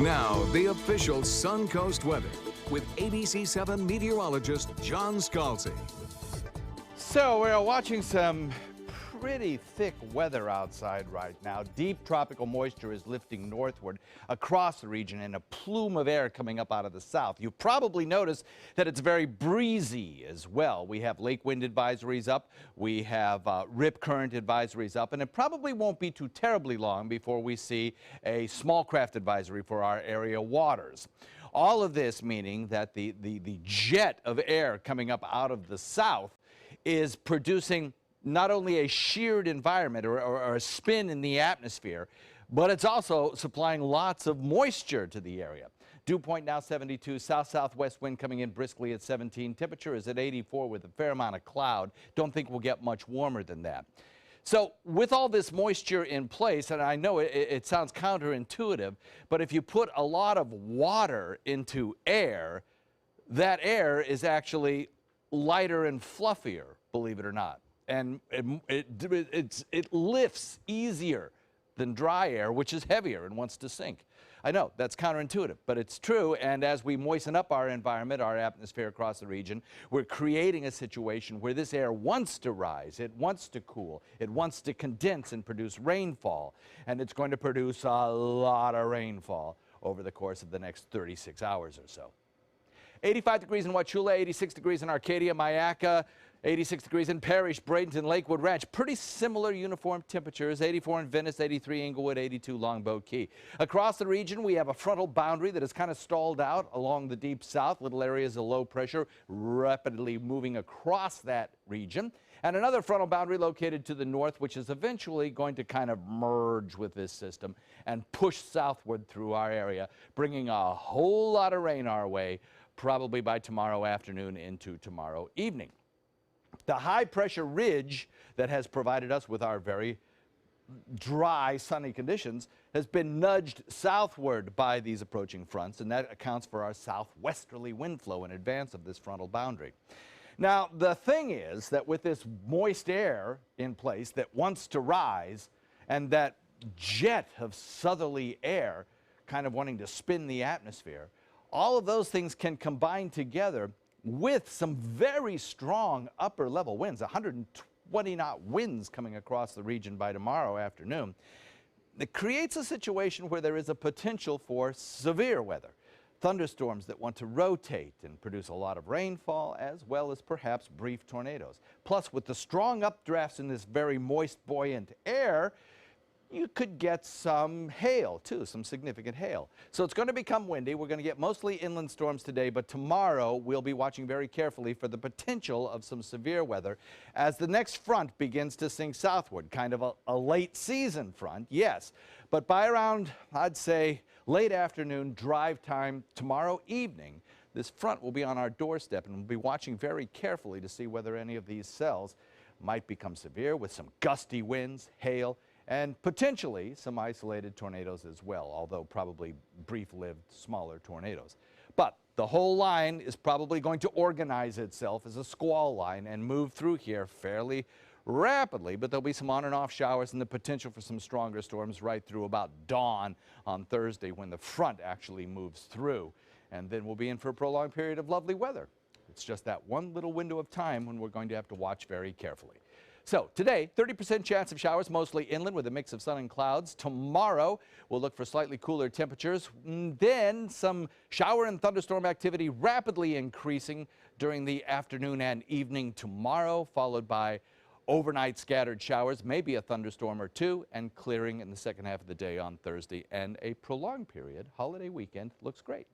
Now, the official Suncoast weather with ABC7 meteorologist John Scalzi. So we're watching some pretty thick weather outside right now. Deep tropical moisture is lifting northward across the region and a plume of air coming up out of the south. You probably noticed that it's very breezy as well. We have lake wind advisories up. We have rip current advisories up, and it probably won't be too terribly long before we see a small craft advisory for our area waters. All of this meaning that the jet of air coming up out of the south is producing not only a sheared environment or a spin in the atmosphere, but it's also supplying lots of moisture to the area. Dew point now 72, south-southwest wind coming in briskly at 17. Temperature is at 84 with a fair amount of cloud. Don't think we'll get much warmer than that. So with all this moisture in place, and I know it sounds counterintuitive, but if you put a lot of water into air, that air is actually lighter and fluffier, believe it or not. And it lifts easier than dry air, which is heavier and wants to sink. I know that's counterintuitive, but it's true. And as we moisten up our environment, our atmosphere across the region, we're creating a situation where this air wants to rise, it wants to cool, it wants to condense and produce rainfall. And it's going to produce a lot of rainfall over the course of the next 36 hours or so. 85 degrees in Wauchula, 86 degrees in Arcadia, Mayaca, 86 degrees in Parrish, Bradenton, Lakewood Ranch. Pretty similar uniform temperatures. 84 in Venice, 83 Inglewood, 82 Longboat Key. Across the region, we have a frontal boundary that is kind of stalled out along the deep south. Little areas of low pressure rapidly moving across that region. And another frontal boundary located to the north, which is eventually going to kind of merge with this system and push southward through our area, bringing a whole lot of rain our way, probably by tomorrow afternoon into tomorrow evening. The high-pressure ridge that has provided us with our very dry, sunny conditions has been nudged southward by these approaching fronts, and that accounts for our southwesterly wind flow in advance of this frontal boundary. Now, the thing is that with this moist air in place that wants to rise and that jet of southerly air kind of wanting to spin the atmosphere, all of those things can combine together with some very strong upper level winds, 120 knot winds coming across the region by tomorrow afternoon. It creates a situation where there is a potential for severe weather. Thunderstorms that want to rotate and produce a lot of rainfall, as well as perhaps brief tornadoes. Plus, with the strong updrafts in this very moist, buoyant air, you could get some hail, too, some significant hail. So it's going to become windy. We're going to get mostly inland storms today, but tomorrow we'll be watching very carefully for the potential of some severe weather as the next front begins to sink southward. Kind of a late season front, yes, but by around, I'd say, late afternoon drive time tomorrow evening, this front will be on our doorstep, and we'll be watching very carefully to see whether any of these cells might become severe with some gusty winds, hail, and potentially some isolated tornadoes as well, although probably brief-lived smaller tornadoes. But the whole line is probably going to organize itself as a squall line and move through here fairly rapidly, but there'll be some on and off showers and the potential for some stronger storms right through about dawn on Thursday when the front actually moves through. And then we'll be in for a prolonged period of lovely weather. It's just that one little window of time when we're going to have to watch very carefully. So today, 30% chance of showers, mostly inland with a mix of sun and clouds. Tomorrow, we'll look for slightly cooler temperatures. Then some shower and thunderstorm activity rapidly increasing during the afternoon and evening tomorrow, followed by overnight scattered showers, maybe a thunderstorm or two, and clearing in the second half of the day on Thursday. And a prolonged period, holiday weekend, looks great.